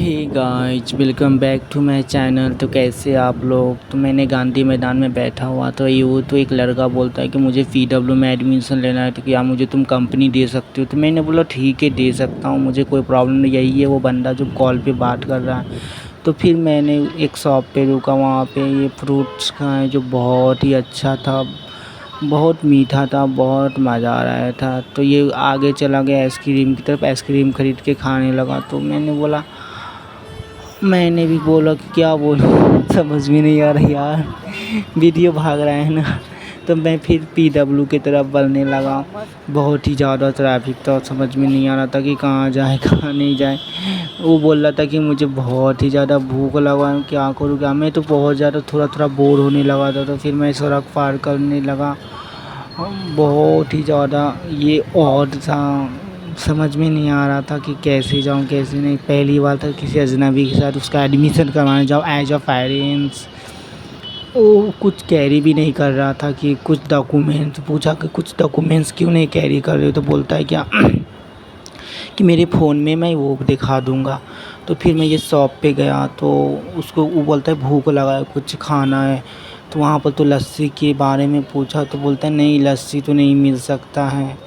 Hey guys, welcome back to my channel. तो कैसे आप लोग। तो मैंने गांधी मैदान में बैठा हुआ था। वो तो एक लड़का बोलता है कि मुझे पीडब्ल्यू में एडमिशन लेना है, तो क्या मुझे तुम कंपनी दे सकते हो। तो मैंने बोला ठीक है, दे सकता हूँ, मुझे कोई प्रॉब्लम नहीं। यही है वो बंदा जो कॉल पे बात कर रहा है। तो फिर मैंने एक शॉप पे रुका, वहाँ पे ये फ्रूट्स का है जो बहुत ही अच्छा था, बहुत मीठा था, बहुत मज़ा आ रहा था। तो ये आगे चला गया आइसक्रीम की तरफ, आइसक्रीम ख़रीद के खाने लगा। तो मैंने भी बोला कि क्या बोलूं समझ में नहीं आ रहा यार, वीडियो भाग रहा है ना। तो मैं फिर पीडब्ल्यू की तरफ बढ़ने लगा। बहुत ही ज़्यादा ट्रैफिक था, समझ में नहीं आ रहा था कि कहाँ जाए कहाँ नहीं जाए। वो बोल रहा था कि मुझे बहुत ही ज़्यादा भूख लगा है, क्या करूँ क्या। मैं तो बहुत ज़्यादा थोड़ा थोड़ा बोर होने लगा था। तो फिर मैं सड़क पार करने लगा। बहुत ही ज़्यादा ये ऑड था, समझ में नहीं आ रहा था कि कैसे जाऊँ कैसे नहीं। पहली बार था किसी अजनबी के साथ उसका एडमिशन करवाने जाओ एज अ पेरेंट्स। वो कुछ कैरी भी नहीं कर रहा था कि कुछ डॉक्यूमेंट्स पूछा कि कुछ डॉक्यूमेंट्स क्यों नहीं कैरी कर रहे हो। तो बोलता है क्या कि मेरे फ़ोन में मैं वो दिखा दूँगा। तो फिर मैं ये शॉप पे गया तो उसको वो बोलता है भूख लगा है, कुछ खाना है। तो वहाँ पर तो लस्सी के बारे में पूछा तो बोलता है नहीं, लस्सी तो नहीं मिल सकता है।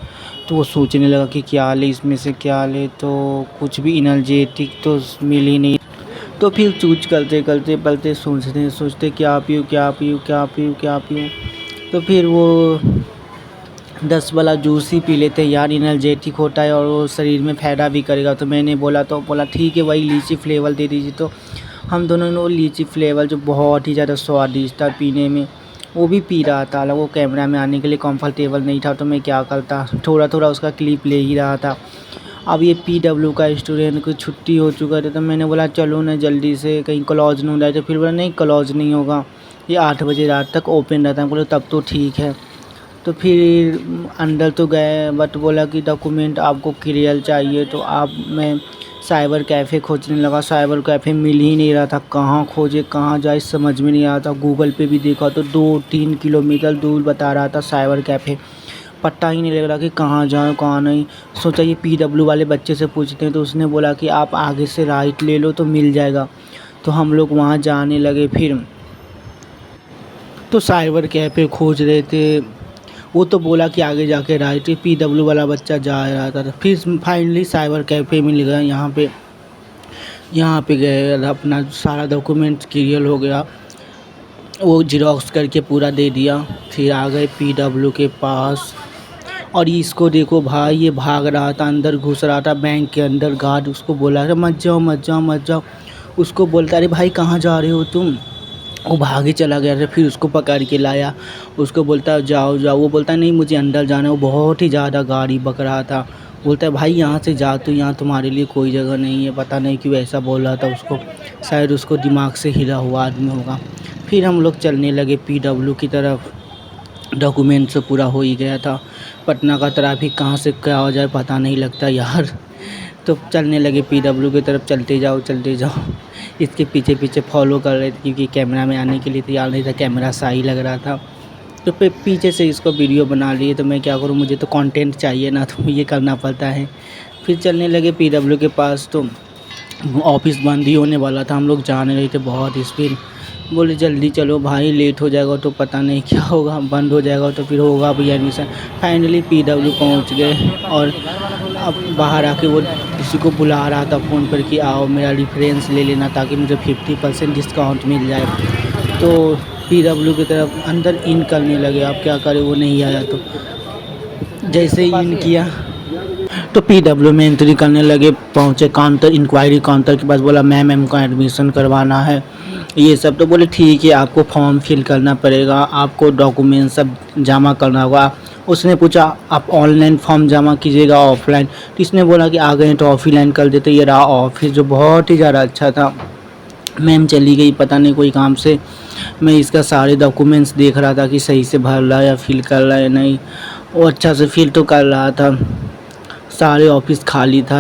तो वो सोचने लगा कि क्या ले, इसमें से क्या ले। तो कुछ भी एनर्जेटिक तो मिल ही नहीं। तो फिर चूज करते करते पलते सोचते सोचते क्या पीऊँ क्या पीऊँ क्या पीऊँ क्या पीऊँ। तो फिर वो 10 वाला जूस ही पी लेते हैं यार, एनर्जेटिक होता है और वो शरीर में फ़ायदा भी करेगा। तो मैंने बोला तो बोला ठीक है, वही लीची फ्लेवर दे दीजिए। तो हम दोनों ने वो लीची फ्लेवर जो बहुत ही ज़्यादा स्वादिष्ट था पीने में, वो भी पी रहा था। वो कैमरा में आने के लिए कंफर्टेबल नहीं था। तो मैं क्या करता, थोड़ा थोड़ा उसका क्लिप ले ही रहा था। अब ये पीडब्ल्यू का स्टूडेंट को छुट्टी हो चुका था। तो मैंने बोला चलो ना जल्दी से, कहीं क्लोज नहीं हो रहा है। तो फिर बोला नहीं क्लोज नहीं होगा, ये 8 बजे रात तक ओपन रहता है। बोले तब तो ठीक है। तो फिर अंदर तो गए, बट बोला कि डॉक्यूमेंट आपको क्लियर चाहिए। तो आप मैं साइबर कैफ़े खोजने लगा। साइबर कैफ़े मिल ही नहीं रहा था, कहाँ खोजे कहाँ जाए समझ में नहीं आ रहा था। गूगल पे भी देखा तो 2-3 किलोमीटर दूर बता रहा था साइबर कैफ़े। पता ही नहीं लग रहा कि कहाँ जाऊँ कहाँ नहीं। सोचा ये पीडब्ल्यू वाले बच्चे से पूछते हैं। तो उसने बोला कि आप आगे से राइट ले लो तो मिल जाएगा। तो हम लोग वहाँ जाने लगे। फिर तो साइबर कैफ़े खोज रहे थे। वो तो बोला कि आगे जाके राइट। पीडब्ल्यू वाला बच्चा जा रहा था। फिर फाइनली साइबर कैफ़े मिल गया। यहाँ पे गए, अपना सारा डॉक्यूमेंट क्लियर हो गया, वो ज़ेरॉक्स करके पूरा दे दिया। फिर आ गए पीडब्ल्यू के पास। और इसको देखो भाई, ये भाग रहा था, अंदर घुस रहा था बैंक के अंदर। गार्ड उसको बोला था मत जाओ मत जाओ मत जाओ। उसको बोलता अरे भाई कहाँ जा रहे हो तुम। वो भागे चला गया था। फिर उसको पकड़ के लाया, उसको बोलता जाओ जाओ। वो बोलता नहीं मुझे अंदर जाना है। वो बहुत ही ज़्यादा गाड़ी बक रहा था। बोलता है भाई यहाँ से जा, तो यहाँ तुम्हारे लिए कोई जगह नहीं है। पता नहीं क्यों ऐसा बोल रहा था उसको, शायद उसको दिमाग से हिला हुआ आदमी होगा। फिर हम लोग चलने लगे पीडब्ल्यू की तरफ। डॉक्यूमेंट से पूरा हो ही गया था। पटना का ट्रैफिक कहाँ से क्या हो जाए पता नहीं लगता यार। तो चलने लगे पीडब्ल्यू की तरफ, चलते जाओ चलते जाओ। इसके पीछे पीछे फॉलो कर रहे थे क्योंकि कैमरा में आने के लिए तैयार नहीं था, कैमरा सही लग रहा था। तो फिर पीछे से इसको वीडियो बना लिए। तो मैं क्या करूँ, मुझे तो कंटेंट चाहिए ना, तो ये करना पड़ता है। फिर चलने लगे पीडब्ल्यू के पास। तो ऑफिस बंद ही होने वाला था, हम लोग जाने रहे थे बहुत स्पीड। बोले जल्दी चलो भाई, लेट हो जाएगा तो पता नहीं क्या होगा, बंद हो जाएगा तो फिर होगा भी एडमिशन। फाइनली पीडब्ल्यू पहुंच गए। और अब बाहर आके वो किसी को बुला रहा था फ़ोन पर कि आओ मेरा रेफरेंस ले लेना ताकि मुझे 50% डिस्काउंट मिल जाए। तो पीडब्ल्यू की तरफ अंदर इन करने लगे। आप क्या करें, वो नहीं आया। तो जैसे ही इन किया तो पीडब्ल्यू में एंट्री करने लगे। पहुंचे काउंटर, इंक्वायरी काउंटर के पास। बोला मैम हमको एडमिशन करवाना है ये सब। तो बोले ठीक है, आपको फॉर्म फिल करना पड़ेगा, आपको डॉक्यूमेंट सब जमा करना होगा। उसने पूछा आप ऑनलाइन फॉर्म जमा कीजिएगा ऑफलाइन। तो इसने बोला कि आ गए तो ऑफलाइन कर देते। ये रहा ऑफिस जो बहुत ही ज़्यादा अच्छा था। मैम चली गई पता नहीं कोई काम से। मैं इसका सारे डॉक्यूमेंट्स देख रहा था कि सही से भर रहा है या फिल कर रहा है नहीं। वो अच्छा से फिल तो कर रहा था। सारे ऑफिस खाली था,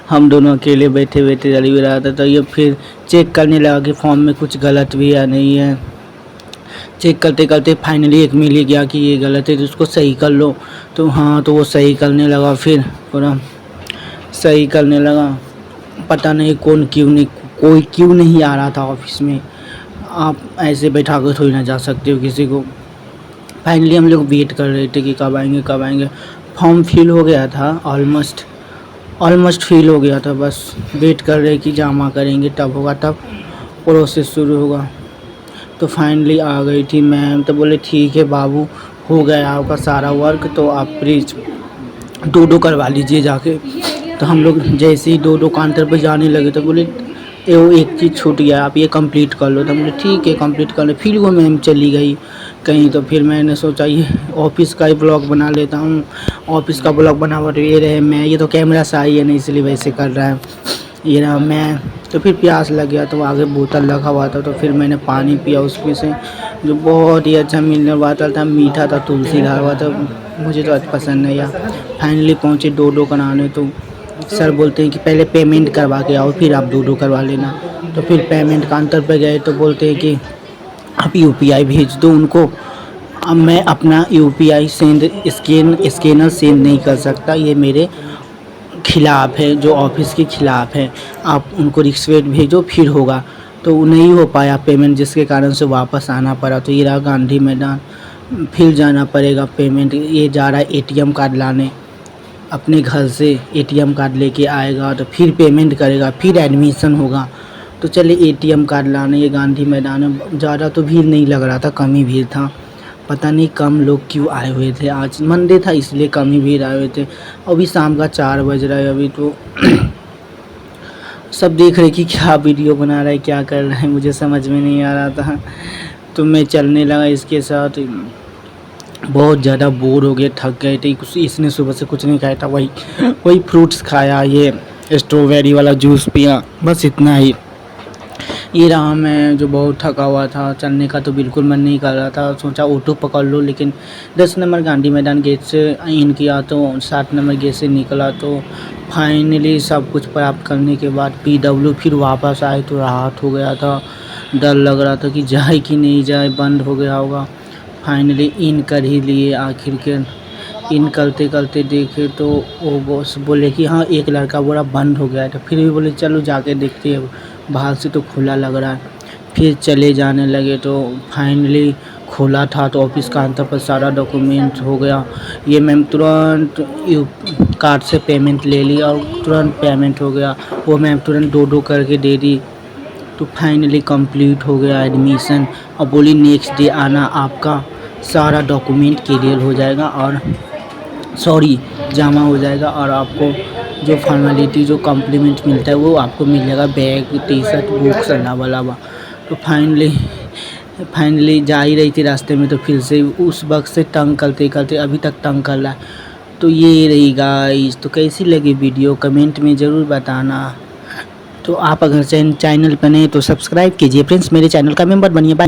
हम दोनों अकेले बैठे बैठे चल भी रहा था। तो ये फिर चेक करने लगा कि फॉर्म में कुछ गलत भी या नहीं है। चेक करते करते फाइनली एक मिल ही गया कि ये गलत है तो उसको सही कर लो। तो हाँ, तो वो सही करने लगा। फिर पूरा सही करने लगा। पता नहीं कोई क्यों नहीं आ रहा था ऑफिस में। आप ऐसे बैठा कर थोड़ी ना जा सकते हो किसी को। फाइनली हम लोग वेट कर रहे थे कि कब आएंगे कब आएंगे। फॉर्म फिल हो गया था, ऑलमोस्ट फिल हो गया था, बस वेट कर रहे कि जमा करेंगे तब होगा, तब प्रोसेस शुरू होगा। तो फाइनली आ गई थी मैम, तो बोले ठीक है बाबू, हो गया आपका सारा वर्क, तो आप प्लीज़ दो करवा लीजिए जाके। तो हम लोग जैसे ही दो काउंटर पर जाने लगे तो बोले ये वो एक चीज़ छूट गया, आप ये कंप्लीट कर लो। तो बोले ठीक है कंप्लीट कर लो। फिर वो मैम चली गई कहीं, तो फिर मैंने सोचा ये ऑफिस का ही ब्लॉग बना लेता हूँ। ऑफिस का ब्लॉग बना ये रहे मैं, ये तो कैमरा से आई है नहीं इसलिए वैसे कर रहा है, ये रहा मैं। तो फिर प्यास लग गया तो आगे बोतल रखा हुआ था, तो फिर मैंने पानी पिया उसमें से, जो बहुत ही अच्छा मिनरल वाटर था, मीठा था, तुलसी डाला हुआ था, मुझे तो पसंद नहीं आया। फाइनली पहुँचे दो कराने, तो सर बोलते हैं कि पहले पेमेंट करवा के आओ फिर आप दो करवा लेना। तो फिर पेमेंट काउंटर पर गए तो बोलते हैं कि आप यूपीआई भेज दो उनको। अब मैं अपना यूपीआई स्कैनर सेंड नहीं कर सकता, ये मेरे खिलाफ़ है, जो ऑफिस के खिलाफ़ है। आप उनको रिक्वेस्ट भेजो फिर होगा। तो नहीं हो पाया पेमेंट, जिसके कारण से वापस आना पड़ा। तो ये रहा गांधी मैदान, फिर जाना पड़ेगा पेमेंट। ये जा रहा है एटीएम कार्ड लाने, अपने घर से एटीएम कार्ड लेके आएगा तो फिर पेमेंट करेगा, फिर एडमिशन होगा। तो चले एटीएम कार्ड लाने ये गांधी मैदान में। ज़्यादा तो भीड़ नहीं लग रहा था, कम ही भीड़ था। पता नहीं कम लोग क्यों आए हुए थे, आज मंडे था इसलिए कम ही भीड़ आए हुए थे। अभी शाम का 4 बज रहा है, अभी तो सब देख रहे कि क्या वीडियो बना रहा है, क्या कर रहा है, मुझे समझ में नहीं आ रहा था। तो मैं चलने लगा इसके साथ, बहुत ज़्यादा बोर हो गए, थक गए थे। कुछ इसने सुबह से कुछ नहीं खाया था, वही फ्रूट्स खाया, ये स्ट्रॉबेरी वाला जूस पिया, बस इतना ही। ये रहा मैं जो बहुत थका हुआ था, चलने का तो बिल्कुल मन नहीं कर रहा था। सोचा ऑटो पकड़ लो, लेकिन 10 नंबर गांधी मैदान गेट से इन किया तो 7 नंबर गेट से निकला। तो फाइनली सब कुछ प्राप्त करने के बाद पीडब्ल्यू फिर वापस आए तो राहत हो गया था। डर लग रहा था कि जाए कि नहीं जाए, बंद हो गया होगा। फाइनली इन कर ही लिए आखिर के। इन करते करते देखे तो वो बॉस बोले कि हाँ एक लड़का बोला बंद हो गया था। फिर भी बोले चलो जाके देखते हैं, बाहर से तो खुला लग रहा है। फिर चले जाने लगे तो फाइनली खोला था, तो ऑफिस काउंटर पर सारा डॉक्यूमेंट हो गया। ये मैम तुरंत कार्ड से पेमेंट ले ली और तुरंत पेमेंट हो गया। वो मैम तुरंत दो करके दे दी। तो फाइनली कंप्लीट हो गया एडमिशन। और बोली नेक्स्ट डे आना, आपका सारा डॉक्यूमेंट क्लियर हो जाएगा और जमा हो जाएगा, और आपको जो फॉर्मेलिटी जो कॉम्प्लीमेंट मिलता है वो आपको मिल जाएगा, बैग टी शर्ट बुक्स अलावा। तो फाइनली जा ही रही थी रास्ते में, तो फिर से उस वक्त से तंग करते करते अभी तक तंग कर रहा है। तो ये रही गाइस, तो कैसी लगी वीडियो कमेंट में ज़रूर बताना। तो आप अगर चैनल पर नए तो सब्सक्राइब कीजिए फ्रेंड्स, मेरे चैनल का मेंबर बनिए। बाय।